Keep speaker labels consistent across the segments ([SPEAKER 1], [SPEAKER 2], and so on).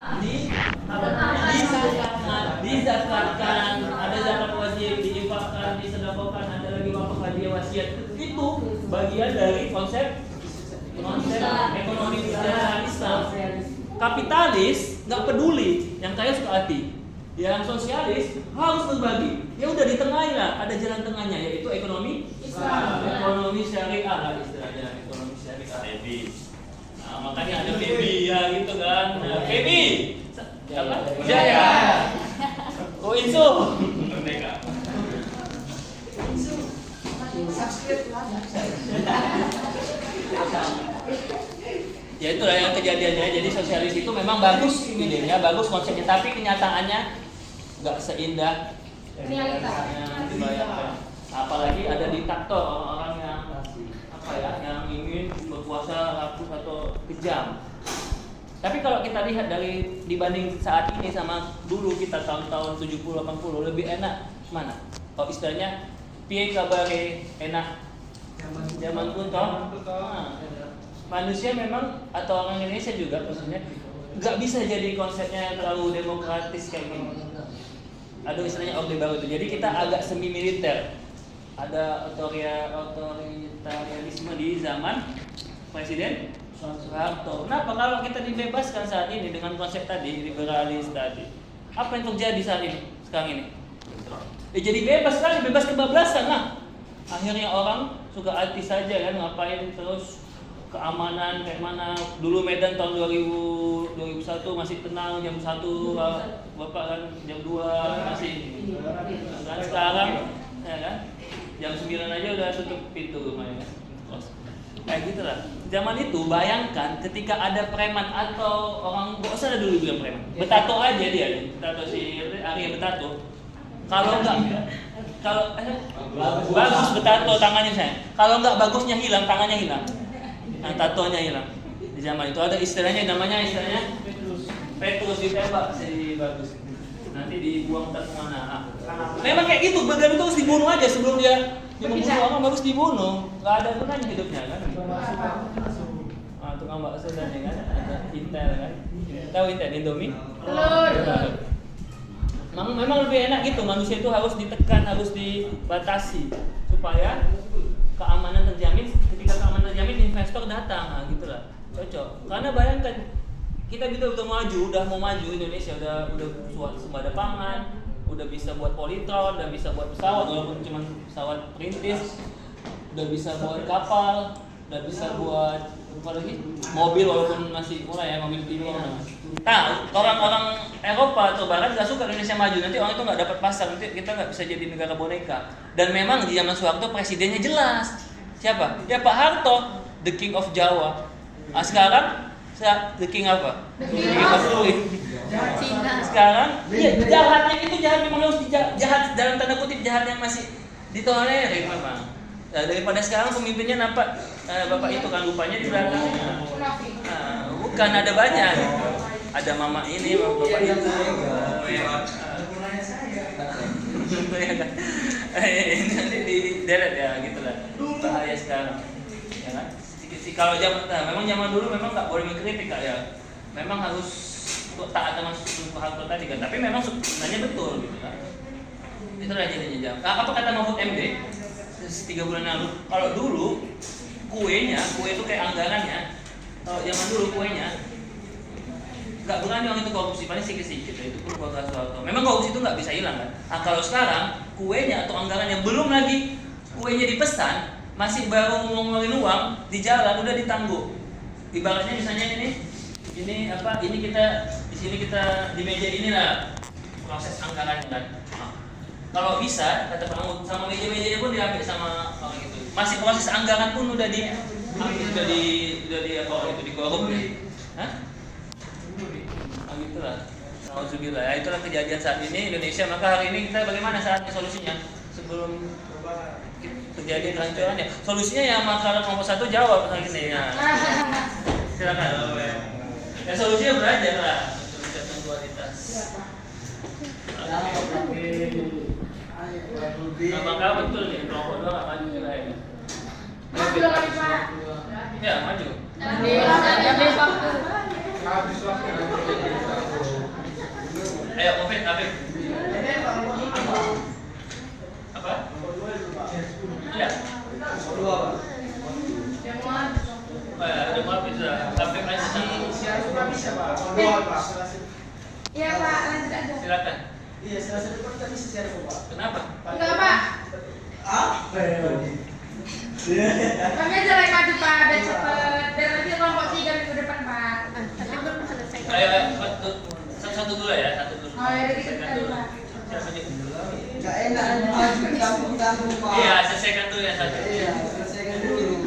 [SPEAKER 1] di dizakatkan, ada zakat wajib, diinfakkan, disedekahkan, ada lagi wakaf, hadiah, wasiat. Itu bagian dari konsep ekonomi secara Islam. Kapitalis nggak peduli, yang kaya suka hati. Yang sosialis harus berbagi. Ya udah di tengah lah, ada jalan tengahnya, yaitu ekonomi Islam. Ekonomi syariah lah istilahnya, ekonomi syariah. Nah, makanya ada baby ya gitu kan. Nah, baby apa? Jaya. Oh Insu. Merdeka. Ya itulah yang kejadiannya. Jadi sosialis itu memang bagus idenya, bagus konsepnya, tapi kenyataannya nggak seindah yang dibayangkan. Apalagi ada diktator, orang-orang yang yang ingin berkuasa rakus atau kejam. Tapi kalau kita lihat dari dibanding saat ini sama dulu kita tahun-tahun 70-80 lebih enak mana? Oh istilahnya piye kabare enak zaman kuno. Manusia memang atau orang Indonesia juga maksudnya nggak bisa jadi konsepnya terlalu demokratis kayak gini. Ada istilahnya orde baru itu. Jadi kita agak semi militer. Ada otoritarianisme di zaman Presiden Soeharto. Kenapa? Kalau kita dibebaskan saat ini dengan konsep tadi liberalis tadi, apa yang terjadi saat ini sekarang ini? Jadi bebas sekali, bebas kebablasan lah. Akhirnya orang suka hati saja kan, ngapain terus keamanan kayak mana. Dulu Medan tahun 2001 masih tenang, jam 1 Bapak kan jam 2 masih kan. Sekarang ya kan jam 9 aja udah tutup pintu rumahnya kan. Kayak gitu lah. Zaman itu bayangkan ketika ada preman atau orang, gak usah ada dulu bilang preman, betato aja dia, betato si Arya betato. Kalau bagus betato tangannya saya. Kalau nggak bagusnya hilang, tangannya hilang. Nah, tatonya hilang. Di zaman itu ada istilahnya, namanya istilahnya Petrus ditembak si bagus. Nanti dibuang entah kemana. Memang kayak gitu, badan itu harus dibunuh aja sebelum dia membunuh orang, harus dibunuh. Nggak ada gunanya hidupnya kan. Tukang bakso dan ya kan, ada Intel kan. Tahu Intel Indomie? Memang lebih enak gitu, manusia itu harus ditekan, harus dibatasi supaya keamanan terjamin. Ketika keamanan terjamin, investor datang, nah gitulah, cocok. Karena bayangkan kita udah maju, udah mau maju Indonesia, udah sembada pangan, udah bisa buat politron, udah bisa buat pesawat walaupun cuma pesawat perintis, udah bisa buat kapal, udah bisa buat apa lagi? Mobil walaupun masih murah ya, mobil timur. Nah, orang-orang Eropa atau Barat nggak suka Indonesia maju, nanti orang itu nggak dapat pasar, nanti kita nggak bisa jadi negara boneka. Dan memang di zaman Soeharto presidennya jelas, siapa? Ya Pak Harto, the King of Jawa. Nah, sekarang the King apa? The King of Cina. Sekarang ya, jahatnya itu jahat memang harus jahat dalam tanda kutip, jahat yang masih ditolerir memang. Nah, daripada sekarang pemimpinnya nampak bapak itu kan lupanya di belakangnya. Bukan, ada banyak. Ada mama ini, bapak itu. Nanti di deret ya gitulah. Bahaya sekarang. Ya kan? Kalau memang zaman dulu memang nggak boleh mengkritik Kak ya. Memang harus taat sama Pak Harto tadi kan. Tapi memang sebenarnya betul gitu kan. Itulah jadinya jam. Apa kata Mahfud MD 3 bulan lalu? Kalau dulu kue itu kayak anggarannya. Kalau zaman dulu kuenya nggak berani orang itu korupsi, paling sedikit-sedikit. Itu pun keluarga Soeharto. Memang korupsi itu nggak bisa hilang kan. Nah, kalau sekarang kuenya atau anggarannya belum lagi kuenya dipesan, masih baru ngomongin uang di jalan udah ditangguh. Ibaratnya misalnya ini kita di sini kita di meja inilah proses anggarannya kan. Nah, kalau bisa kata Pak Mahfud sama meja-mejanya pun diambil sama orang itu. Masih proses anggaran pun udah di apa itu dikorup ya. Hah? Oh gitulah. Alhamdulillah. Ya, itulah kejadian saat ini Indonesia. Maka hari ini kita bagaimana saatnya solusinya sebelum terjadi kehancurannya? Solusinya yang masalah nomor 1 jawab hari ini ya. Silakan. Ya solusinya belajar lah untuk meningkatkan kualitas. Nah, maka betul nih kelompok doang nggak maju juga ya. Ya maju. Habis waktu. Habib. Apa? Iya. Ada mau bisa sampai ngaji.
[SPEAKER 2] Iya Pak, lanjut aja.
[SPEAKER 1] Silakan.
[SPEAKER 3] Iya, selesai depan tadi share kok, Pak.
[SPEAKER 1] Kenapa?
[SPEAKER 2] Enggak Pak.
[SPEAKER 3] Apa ya?
[SPEAKER 2] Kami aja lagi maju Pak, biar cepet. Biar nanti kelompok 3 minggu depan Pak. Tapi belum selesai.
[SPEAKER 1] Ayo, satu dulu ya, satu dulu.
[SPEAKER 2] Oh ya, dari kita dulu Pak.
[SPEAKER 1] Siapa nih?
[SPEAKER 3] Gak enak maju campur-campur, Pak.
[SPEAKER 1] Iya, selesaikan dulu yang satu.
[SPEAKER 3] Iya, selesaikan dulu.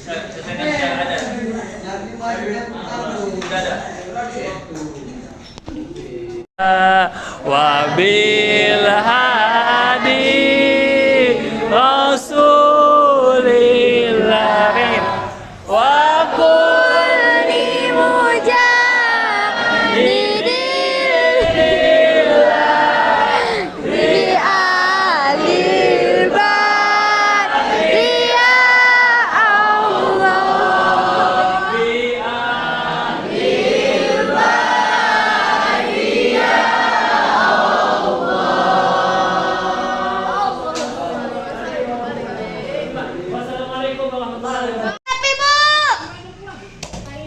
[SPEAKER 1] Selesaikan yang ada.
[SPEAKER 3] Nanti maju campur-campur.
[SPEAKER 1] Udah ada. Wabil hadi Rasulillah wa kulli mujahidillah bi alil bari ya Allah bi alil bari ya Wassalamualaikum warahmatullahi wabarakatuh.
[SPEAKER 4] HP Bu.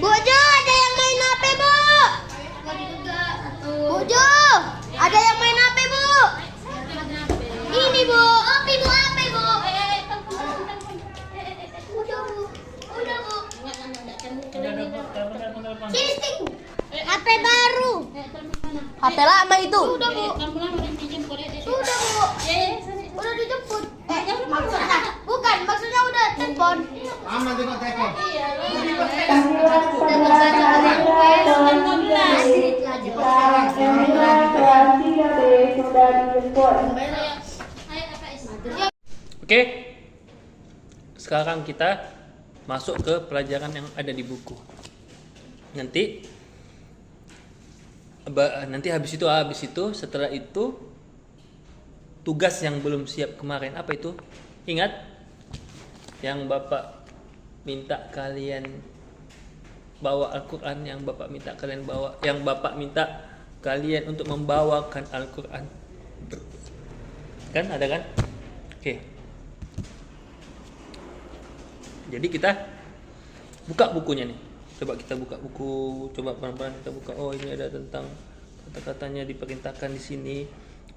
[SPEAKER 4] Bu Jo, ada yang main HP Bu. Bu Jo, ada yang main HP Bu. Ini Bu, HP Bu, HP Bu. Udah Bu, udah Bu. Sini stick. HP baru. HP lama itu. Sudah Bu. Sudah Bu. Udah dijemput. Maksudnya bukan, maksudnya udah telepon.
[SPEAKER 3] Aman tengok telepon.
[SPEAKER 1] Oke. Sekarang kita masuk ke pelajaran yang ada di buku. Nanti habis itu setelah itu tugas yang belum siap kemarin apa itu? Ingat yang Bapak minta kalian bawa Al-Qur'an, yang Bapak minta kalian untuk membawakan Al-Qur'an. Kan ada kan? Oke. Jadi kita buka bukunya nih. Coba kita buka buku, coba pelan-pelan kita buka. Oh, ini ada tentang kata-katanya diperintahkan di sini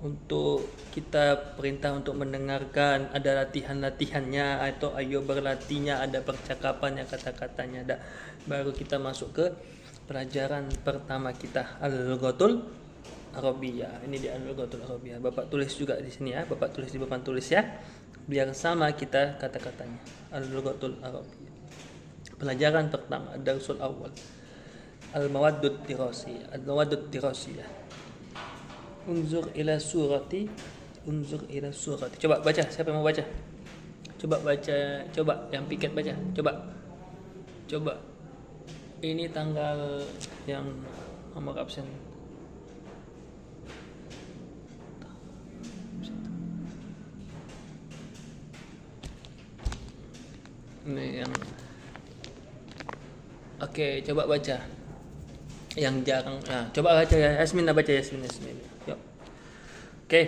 [SPEAKER 1] untuk kita perintah untuk mendengarkan, ada latihan-latihannya atau ayo berlatihnya, ada percakapannya, kata-katanya ada. Baru kita masuk ke pelajaran pertama kita, Al-Lughatul Arabiyyah. Ini di Al-Lughatul Arabiyyah. Bapak tulis juga di sini ya, Bapak tulis di papan tulis ya. Biar sama kita kata-katanya. Al-Lughatul Arabiyyah. Pelajaran pertama, Darsul Awal. Al-Mawaddud Dirasiyah. Al-Mawaddud Dirasiyah. Unzur ila surati. Coba baca, siapa yang mau baca? Coba baca, coba yang piket baca. Coba. Ini tanggal yang nomor absen. Ini yang Oke, coba baca. Yang jarang. Nah, coba baca ya. Yasmin baca Yasmin. Yuk. Oke.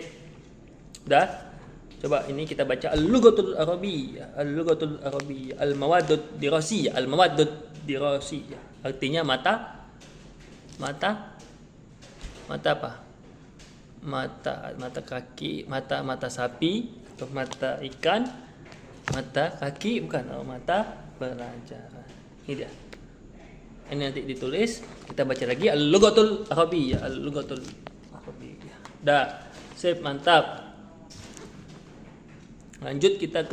[SPEAKER 1] Udah? Coba ini kita baca Al-Lughatul Arabiyyah. Al-Mawaddud Dirasiyah. Artinya mata apa? Mata kaki, mata sapi, atau mata ikan, mata kaki bukan, mata pelajaran. Ini dia. Ini nanti ditulis, kita baca lagi Al-Lughatul Arabiyyah. Dah, sip, mantap. Lanjut kita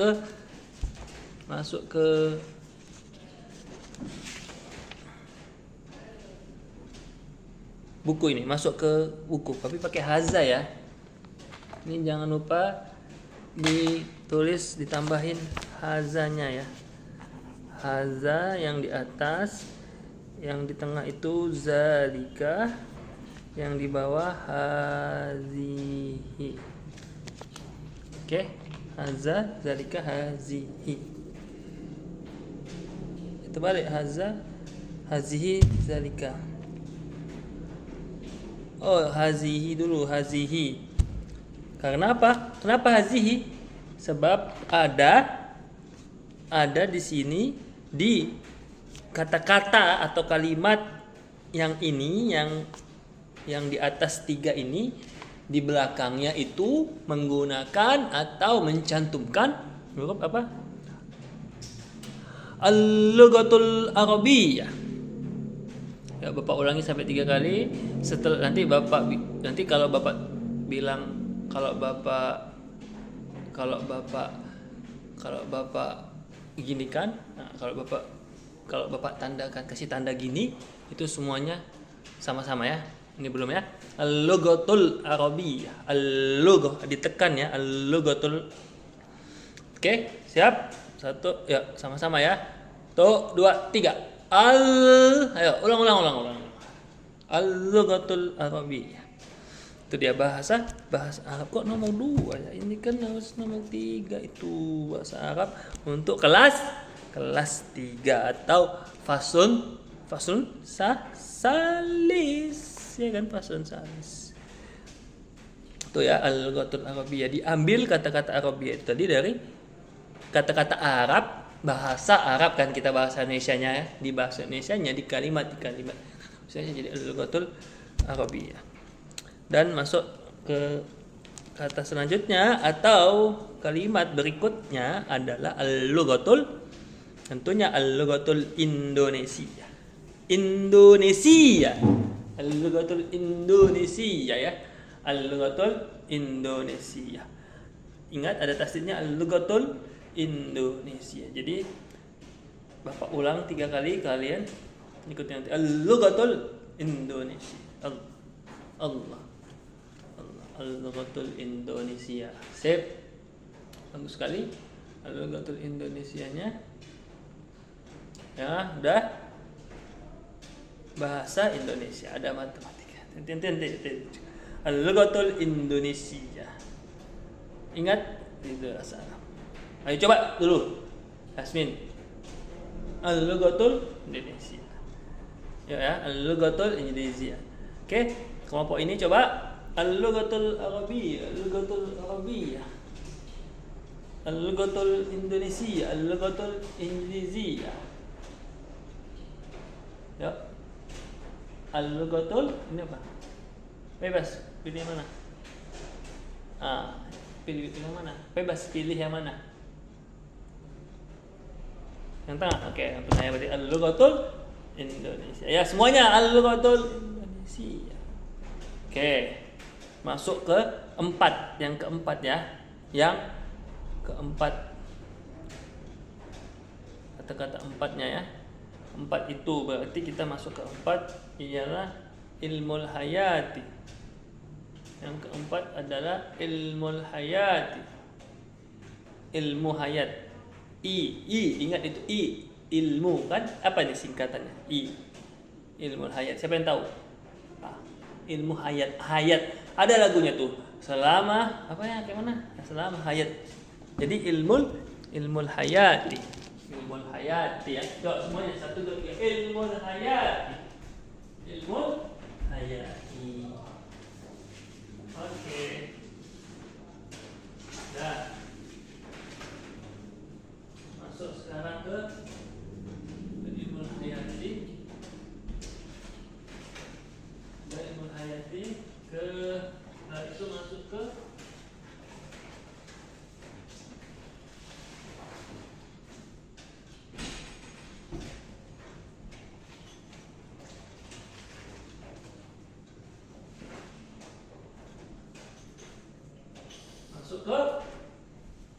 [SPEAKER 1] masuk ke buku ini, masuk ke buku, tapi pakai haza ya. Ini jangan lupa ditulis, ditambahin hazanya ya. Haza yang di atas, yang di tengah itu zalika, yang di bawah hazihi. Oke, haza, zalika, hazihi. Itu balik, haza, hazihi, zalika. Oh, hazihi dulu, hazihi. Karena apa? Kenapa hazihi? Sebab ada di sini di kata-kata atau kalimat yang ini yang di atas 3 ini di belakangnya itu menggunakan atau mencantumkan huruf apa? Al-lughatul arabiyyah. Ya, Bapak ulangi sampai 3 kali. Setelah nanti kalau Bapak bilang kalau Bapak gini kan, nah, kalau Bapak tandakan, kasih tanda gini, itu semuanya sama-sama ya. Ini belum ya. Al-lughatul arabiyyah. Al-lughah ditekan ya. Al-lughatul. Oke, siap? 1 ya, sama-sama ya. 1 2 3. Ayo, ulang. Al-lughatul arabiyyah. Itu dia bahasa Arab. Kok nomor 2 ya? Ini kan harus nomor 3 itu bahasa Arab untuk kelas 3 atau fasun salis. Ya kan, fasun salis. Itu ya al-lughatul arabiyyah. Diambil kata-kata arabiyyah itu tadi dari kata-kata Arab, bahasa Arab kan, kita bahasa Indonesianya ya. Di bahasa Indonesianya di kalimat. Misalnya jadi al-lughatul arabiyyah. Dan masuk ke kata selanjutnya atau kalimat berikutnya adalah al-lughatul, tentunya al-lughatul Indonesia. Al-lughatul Indonesia ya. Al-lughatul Indonesia. Ingat ada tasdidnya al-lughatul Indonesia. Jadi Bapak ulang 3 kali, kalian ikuti nanti. Al-lughatul Indonesia. Allah. Al-lughatul Indonesia. Sip. Bagus sekali. Al-lughatul Indonesianya. Ya, udah. Bahasa Indonesia, ada matematika. Al-lughatul Indonesia. Ingat itu bahasa Arab. Ayo coba dulu. Yasmin. Al-lughatul Indonesia. Ya, al-lughatul Indonesia. Oke, kelompok ini coba al-lughatul arabiyyah, al-lughatul arabiyyah. Al-lughatul Indonesia, al-lughatul Indonesia. Ya. Al-lughatul ini apa? Bebas, pilih yang mana? Pilih yang mana? Bebas, pilih yang mana? Yang tengah. Oke, yang tengah berarti al-lughatul Indonesia. Ya, semuanya al-lughatul Indonesia. Oke. Masuk ke 4, yang keempat ya. Yang keempat. Kata-kata 4-nya ya. 4 itu berarti kita masuk ke 4 ialah ilmul hayati. Yang keempat adalah ilmul hayati. Ilmu hayat. Ingat itu ilmu kan? Apa ini singkatannya? Ilmul hayat. Siapa yang tahu? Ilmu hayat. Ada lagunya tuh. Selama apa ya? Kayak mana? Selama hayat. Jadi ilmul hayati. Ilmul hayati ya. Coba semuanya 1 2 3. Ilmul hayati. Ilmul hayati. Oke. Dah. Masuk sekarang ke ilmul hayati. Dari ilmul hayati ke itu masuk ke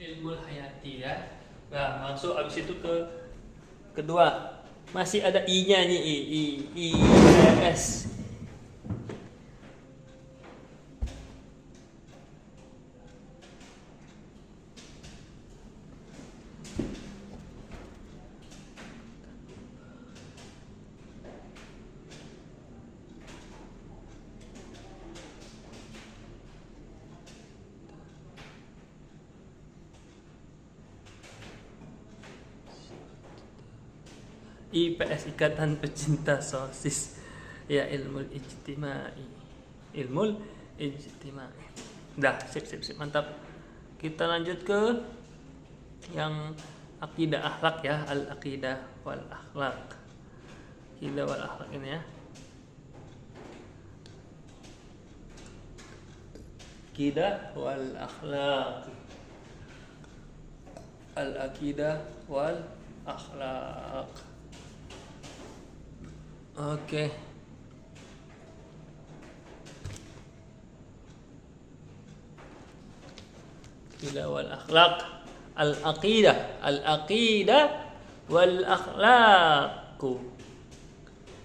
[SPEAKER 1] ilmul hayati ya. Nah, masuk abis itu ke kedua. Masih ada I-nya nih, I-S. IPS Ikatan Pecinta Sosis. Ya, ilmu ijtimai. ilmul ijtimai. Dah, sip, mantap. Kita lanjut ke yang akidah akhlak ya, al-aqidah wal akhlak. Aqidah wal akhlak ini ya. Aqidah wal akhlak. Al-aqidah wal akhlak. Oke. Aqidah wal akhlak. Al-aqidah wal akhlaqu.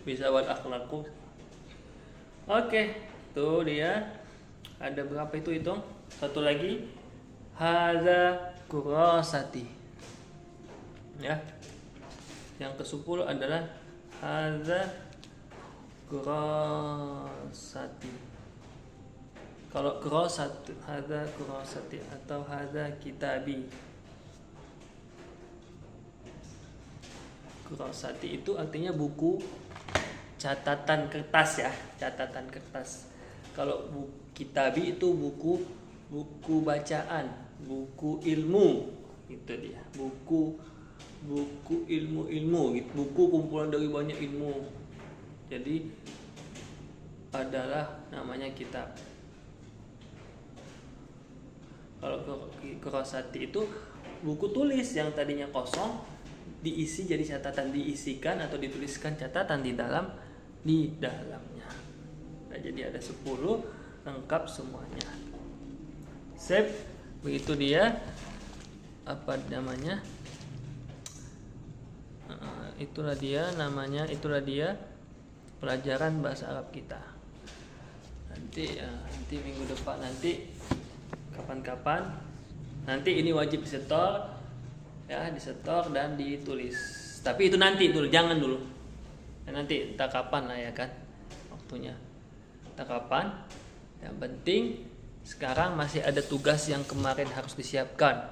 [SPEAKER 1] Bisa wal akhlaqu. Oke, tuh dia. Ada berapa itu hitung? Satu lagi. Hadza kurasati. Ya. Yang ke-10 adalah hadza kurasati. Kalau kurasati, hadza kurasati atau hadza kitabi. Kurasati itu artinya buku catatan kertas ya, catatan kertas. Kalau kitabi itu buku bacaan, buku ilmu, itu dia. Buku ilmu gitu. Buku kumpulan dari banyak ilmu. Jadi adalah namanya kitab. Kalau kurasati itu buku tulis yang tadinya kosong diisi jadi catatan, diisikan atau dituliskan catatan di dalamnya. Nah, jadi ada 10 lengkap semuanya. Sip, begitu dia apa namanya? Itulah dia namanya, itulah dia pelajaran bahasa Arab kita. Nanti minggu depan, nanti kapan-kapan nanti ini wajib disetor ya, disetor dan ditulis. Tapi itu nanti dulu, jangan dulu. Nanti entah kapan lah ya kan waktunya. Entah kapan. Yang penting sekarang masih ada tugas yang kemarin harus disiapkan.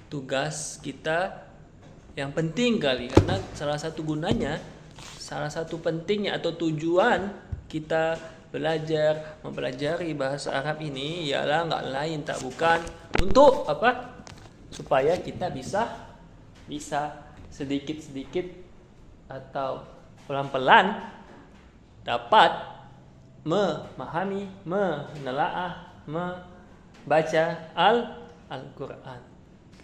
[SPEAKER 1] Tugas kita yang penting kali, karena salah satu gunanya, salah satu pentingnya atau tujuan kita mempelajari bahasa Arab ini ialah nggak lain tak bukan untuk apa? Supaya kita bisa sedikit-sedikit atau pelan-pelan dapat memahami, menelaah, membaca Al-Quran.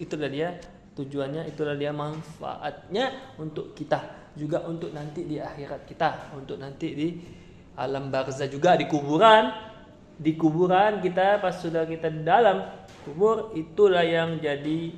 [SPEAKER 1] Itulah dia tujuannya, itulah dia manfaatnya untuk kita, juga untuk nanti di akhirat kita, untuk nanti di alam barzah juga, di kuburan kita pas sudah kita di dalam kubur, itulah yang jadi